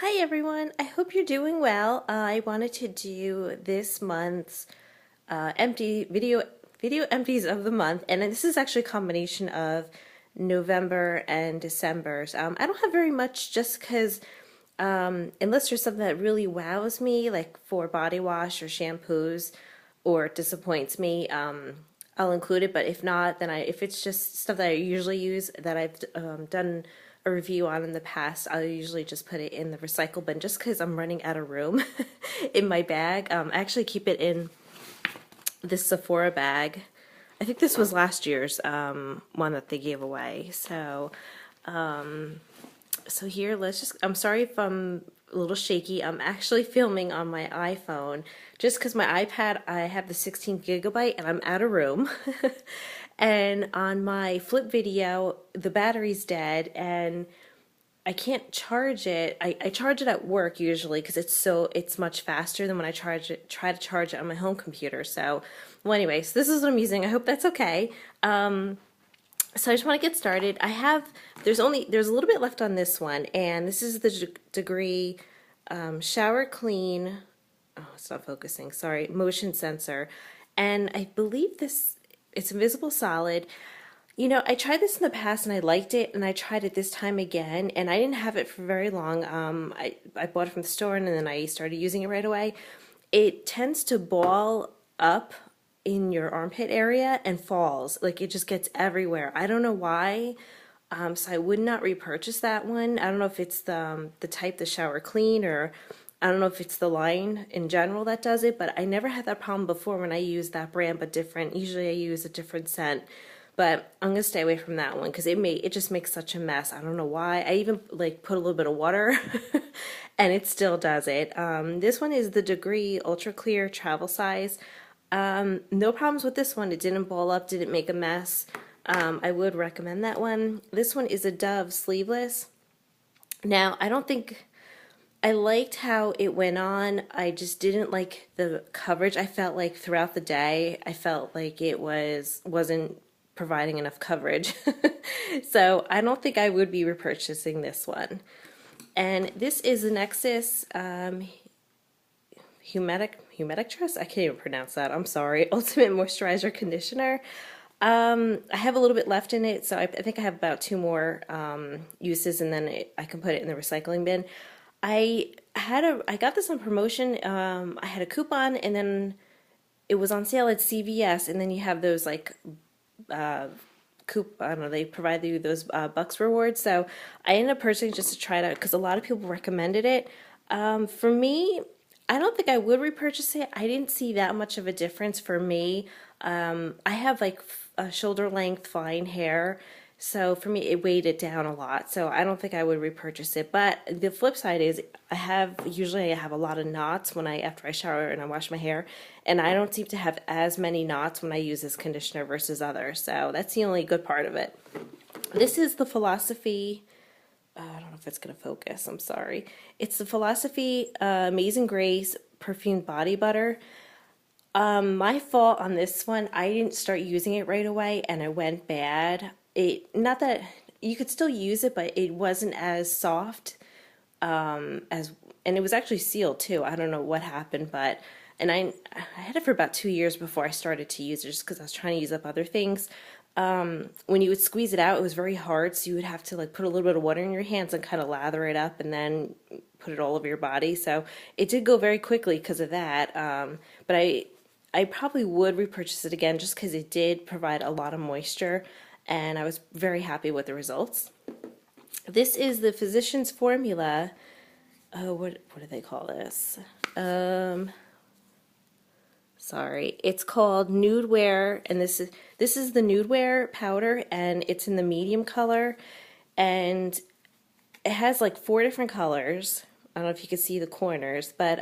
Hi everyone, I hope you're doing well. I wanted to do this month's empty video empties of the month, and this is actually a combination of November and December's. I don't have very much just because unless there's something that really wows me, like for body wash or shampoos, or disappoints me, I'll include it. But if not, then if it's just stuff that I usually use that I've done a review on in the past, I'll usually just put it in the recycle bin just because I'm running out of room in my bag. I actually keep it in this Sephora bag. I think this was last year's one that they gave away. So here, I'm sorry if I'm a little shaky. I'm actually filming on my iPhone just because my iPad, I have the 16 gigabyte and I'm out of room. And on my flip video, the battery's dead and I can't charge it. I charge it at work usually because it's much faster than when I try to charge it on my home computer. So, well, anyways, this is what I'm using. I hope that's okay. So I just want to get started. There's a little bit left on this one, and this is the Degree Shower Clean. Oh, it's not focusing. Sorry, motion sensor, and I believe it's invisible solid. You know, I tried this in the past and I liked it, and I tried it this time again, and I didn't have it for very long. I bought it from the store, and then I started using it right away. It tends to ball up in your armpit area and falls. Like it just gets everywhere. I don't know why. So I would not repurchase that one. I don't know if it's the type, the Shower Clean, or I don't know if it's the line in general that does it, but I never had that problem before when I used that brand, but different. Usually I use a different scent. But I'm gonna stay away from that one because it just makes such a mess. I don't know why. I even like put a little bit of water and it still does it. This one is the Degree Ultra Clear Travel Size. No problems with this one. It didn't ball up, didn't make a mess. I would recommend that one. This one is a Dove Sleeveless. Now, I don't think I liked how it went on. I just didn't like the coverage. I felt like throughout the day, I felt like it wasn't providing enough coverage. So I don't think I would be repurchasing this one. And this is the Nexus Humectress? I can't even pronounce that. I'm sorry. Ultimate Moisturizer Conditioner. I have a little bit left in it, so I think I have about 2 more uses, and then I can put it in the recycling bin. I got this on promotion. I had a coupon, and then it was on sale at CVS, and then you have those like I don't know, they provide you those Bucks rewards. So I ended up purchasing just to try it out because a lot of people recommended it. For me, I don't think I would repurchase it. I didn't see that much of a difference for me. I have like a shoulder length fine hair, so for me it weighed it down a lot. So I don't think I would repurchase it. But the flip side is usually I have a lot of knots after I shower and I wash my hair, and I don't seem to have as many knots when I use this conditioner versus others. So that's the only good part of it. This is the Philosophy. I don't know if it's going to focus. I'm sorry. It's the Philosophy Amazing Grace Perfumed Body Butter. My fault on this one. I didn't start using it right away and it went bad. Not that you could still use it, but it wasn't as soft and it was actually sealed too. I don't know what happened, and I had it for about 2 years before I started to use it just because I was trying to use up other things. When you would squeeze it out, it was very hard, so you would have to like put a little bit of water in your hands and kind of lather it up and then put it all over your body. So it did go very quickly because of that. But I probably would repurchase it again just because it did provide a lot of moisture, and I was very happy with the results. This is the Physicians Formula. Oh, what do they call this? Sorry, it's called Nude Wear, and this is the Nude Wear powder, and it's in the medium color, and it has like 4 different colors. I don't know if you can see the corners, but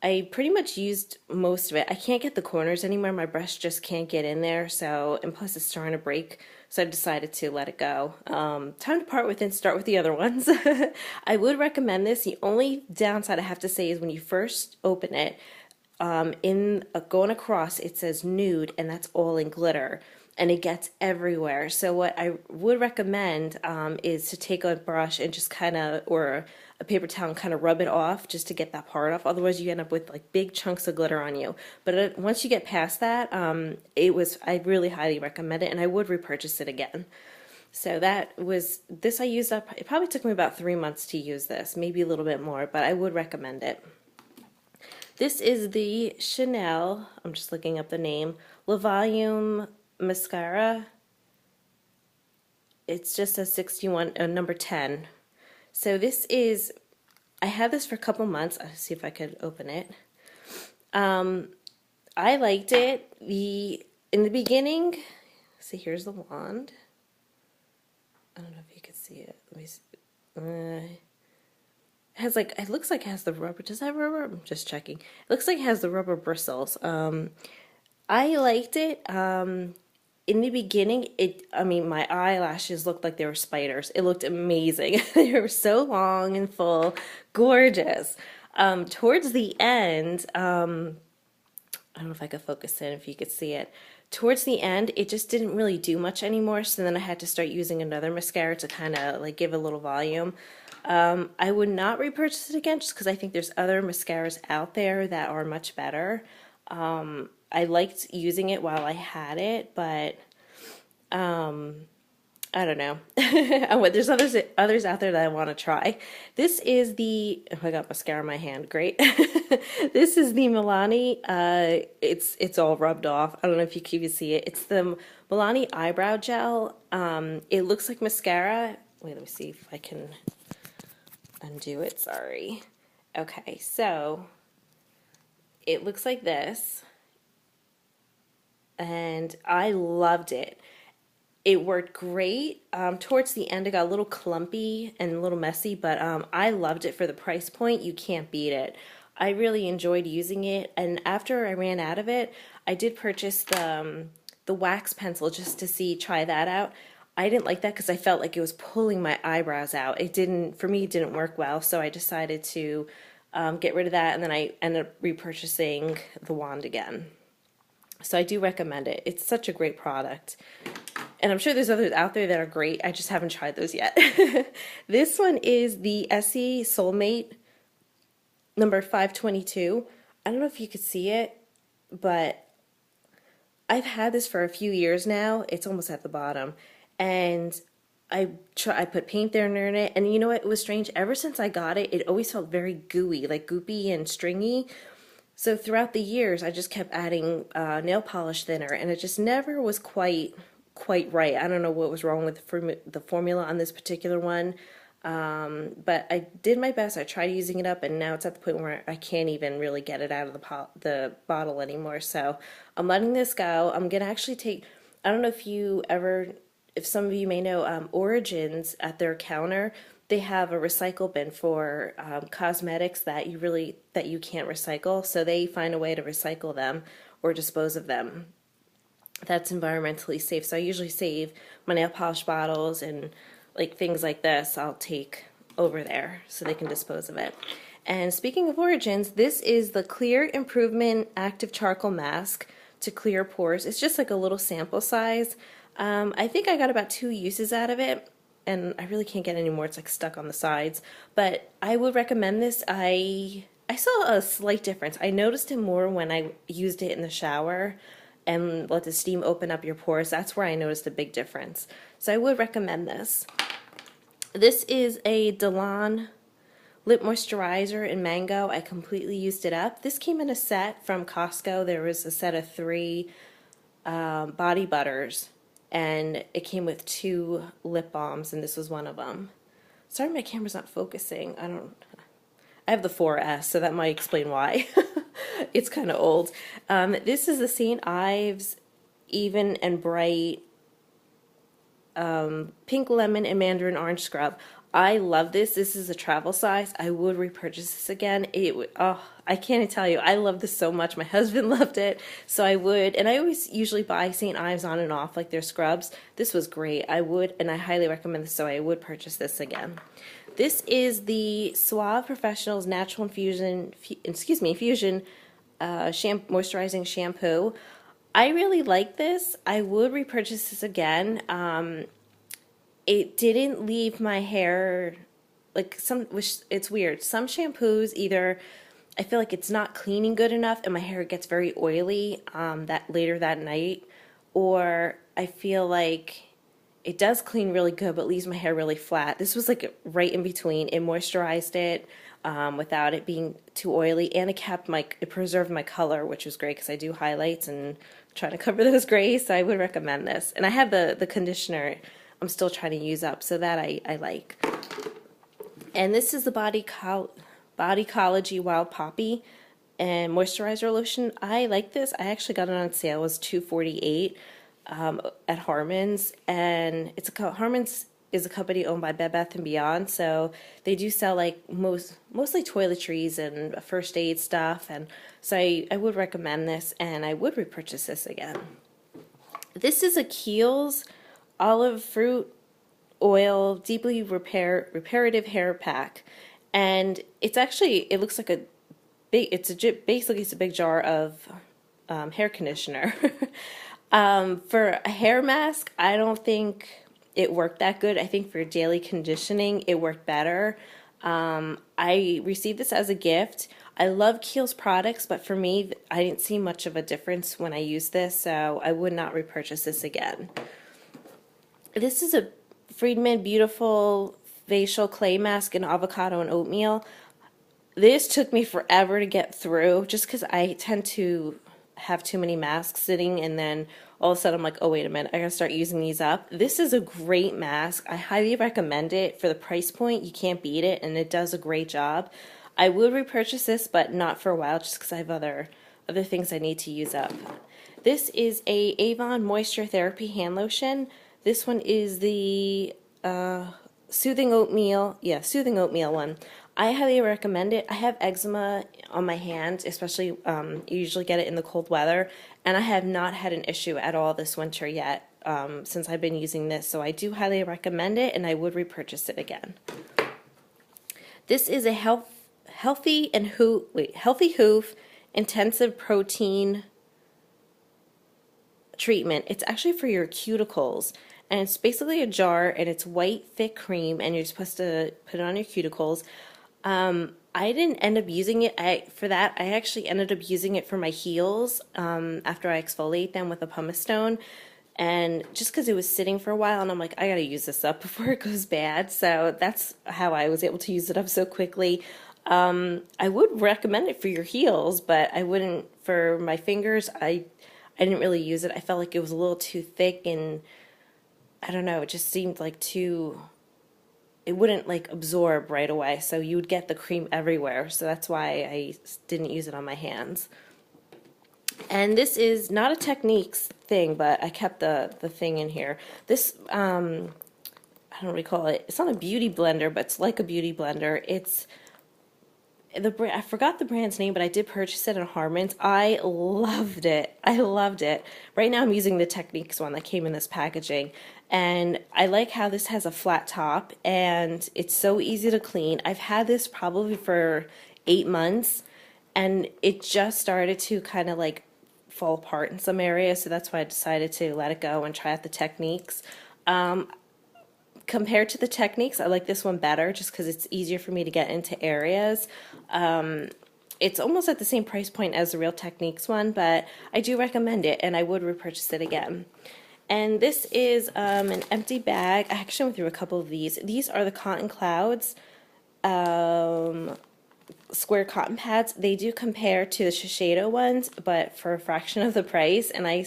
I pretty much used most of it. I can't get the corners anymore. My brush just can't get in there, and plus it's starting to break, so I decided to let it go. Time to part with it and start with the other ones. I would recommend this. The only downside I have to say is when you first open it, going across it says nude, and that's all in glitter. and it gets everywhere. So what I would recommend is to take a brush and just kind of, or a paper towel, and kind of rub it off just to get that part off. Otherwise you end up with like big chunks of glitter on you. But once you get past that, I really highly recommend it, and I would repurchase it again. So that was, this I used up, it probably took me about 3 months to use this, maybe a little bit more, but I would recommend it. This is the Chanel, I'm just looking up the name, Le Volume Mascara. It's just a 61, number 10. So this is, I had this for a couple months. I'll see if I could open it. I liked it. In the beginning, see, here's the wand. I don't know if you can see it. Let me see. It has like, it looks like it has the rubber. Does that have rubber? I'm just checking. It looks like it has the rubber bristles. I liked it. In the beginning, I mean, my eyelashes looked like they were spiders. It looked amazing. They were so long and full, gorgeous. Towards the end, I don't know if I could focus in, if you could see it. Towards the end, it just didn't really do much anymore, so then I had to start using another mascara to kind of like give a little volume. I would not repurchase it again just because I think there's other mascaras out there that are much better. I liked using it while I had it, but I don't know. There's others out there that I want to try. This is the, oh, I got mascara in my hand, great. This is the Milani, it's all rubbed off. I don't know if you can even see it. It's the Milani Eyebrow Gel. It looks like mascara. Wait, let me see if I can undo it, sorry. Okay, so it looks like this, and I loved it. It worked great. Towards the end, it got a little clumpy and a little messy, but I loved it for the price point. You can't beat it. I really enjoyed using it, and after I ran out of it, I did purchase the wax pencil just to try that out. I didn't like that because I felt like it was pulling my eyebrows out. For me, it didn't work well, so I decided to get rid of that, and then I ended up repurchasing the wand again. So I do recommend it. It's such a great product. And I'm sure there's others out there that are great. I just haven't tried those yet. This one is the Essie Soulmate number 522. I don't know if you could see it, but I've had this for a few years now. It's almost at the bottom. And I put paint thinner in it. And you know what? It was strange. Ever since I got it, it always felt very gooey, like goopy and stringy. So throughout the years, I just kept adding nail polish thinner, and it just never was quite right. I don't know what was wrong with the formula on this particular one, but I did my best. I tried using it up, and now it's at the point where I can't even really get it out of the bottle anymore. So I'm letting this go. I'm gonna actually take, I don't know if some of you may know, Origins at their counter, they have a recycle bin for cosmetics that you can't recycle, so they find a way to recycle them or dispose of them. That's environmentally safe. So I usually save my nail polish bottles and like things like this, I'll take over there so they can dispose of it. And speaking of Origins, this is the Clear Improvement Active Charcoal Mask to clear pores. It's just like a little sample size. I think I got about 2 uses out of it, and I really can't get any more. It's like stuck on the sides. But I would recommend this. I saw a slight difference. I noticed it more when I used it in the shower and let the steam open up your pores. That's where I noticed a big difference. So I would recommend this. This is a Delon lip moisturizer in mango. I completely used it up. This came in a set from Costco. There was a set of 3 body butters, and it came with 2 lip balms, and this was one of them. Sorry, my camera's not focusing. I have the 4S, so that might explain why. It's kind of old. This is the St. Ives Even and Bright Pink Lemon and Mandarin Orange Scrub. I love this. This is a travel size. I would repurchase this again. I can't tell you. I love this so much. My husband loved it, so I would. And I always usually buy St. Ives on and off, like their scrubs. This was great. I would, and I highly recommend this, so I would purchase this again. This is the Suave Professionals Natural Infusion, Moisturizing Shampoo. I really like this. I would repurchase this again. It didn't leave my hair like some, which it's weird. Some shampoos either I feel like it's not cleaning good enough and my hair gets very oily that later that night, or I feel like it does clean really good but leaves my hair really flat. This was like right in between. It moisturized it without it being too oily, and it preserved my color, which was great because I do highlights and trying to cover those grays. So I would recommend this. And I have the conditioner I'm still trying to use up, so that I like. And this is the Bodycology Wild Poppy and moisturizer lotion. I like this. I actually got it on sale. It was $2.48 at Harmon's, and Harmon's is a company owned by Bed Bath & Beyond, so they do sell like mostly toiletries and first aid stuff, and so I would recommend this, and I would repurchase this again. This is a Kiehl's olive fruit oil deeply reparative hair pack, and it looks like basically it's a big jar of hair conditioner. For a hair mask, I don't think it worked that good. I think for daily conditioning it worked better. I received this as a gift. I love Kiehl's products, but for me I didn't see much of a difference when I used this, so I would not repurchase this again. This is a Friedman Beautiful Facial Clay Mask in avocado and oatmeal. This took me forever to get through just because I tend to have too many masks sitting, and then all of a sudden I'm like, oh wait a minute, I gotta start using these up. This is a great mask. I highly recommend it. For the price point, you can't beat it, and it does a great job. I would repurchase this, but not for a while just because I have other things I need to use up. This is a Avon Moisture Therapy Hand Lotion. This one is the Soothing Oatmeal one. I highly recommend it. I have eczema on my hands, especially you usually get it in the cold weather, and I have not had an issue at all this winter yet since I've been using this, so I do highly recommend it, and I would repurchase it again. This is a Healthy Hoof Intensive Protein Treatment. It's actually for your cuticles, and it's basically a jar, and it's white thick cream, and you're supposed to put it on your cuticles. I didn't end up using it for that. I actually ended up using it for my heels after I exfoliate them with a pumice stone, and just because it was sitting for a while, and I'm like, I gotta use this up before it goes bad. So that's how I was able to use it up so quickly. I would recommend it for your heels, but I wouldn't for my fingers. I didn't really use it. I felt like it was a little too thick, and I don't know, it just seemed like it wouldn't like absorb right away, so you would get the cream everywhere, so that's why I didn't use it on my hands. And this is not a Techniques thing, but I kept the thing in here. This, I don't really call it, it's not a beauty blender, but it's like a beauty blender. It's I forgot the brand's name, but I did purchase it at Harmon's. I loved it. I loved it. Right now I'm using the Techniques one that came in this packaging, and I like how this has a flat top and it's so easy to clean. I've had this probably for 8 months, and it just started to kind of like fall apart in some areas, so that's why I decided to let it go and try out the Techniques. Compared to the Techniques, I like this one better just because it's easier for me to get into areas. It's almost at the same price point as the Real Techniques one, but I do recommend it, and I would repurchase it again. And this is an empty bag. I actually went through a couple of these. These are the Cotton Clouds square cotton pads. They do compare to the Shiseido ones, but for a fraction of the price, and I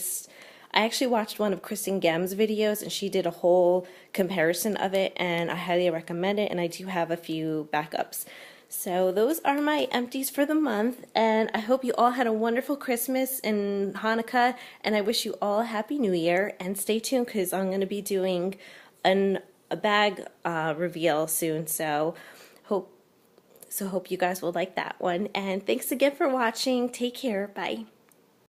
actually watched one of Kristen Gem's videos, and she did a whole comparison of it, and I highly recommend it, and I do have a few backups. So those are my empties for the month, and I hope you all had a wonderful Christmas and Hanukkah, and I wish you all a Happy New Year, and stay tuned because I'm going to be doing a bag reveal soon, so hope you guys will like that one, and thanks again for watching. Take care. Bye.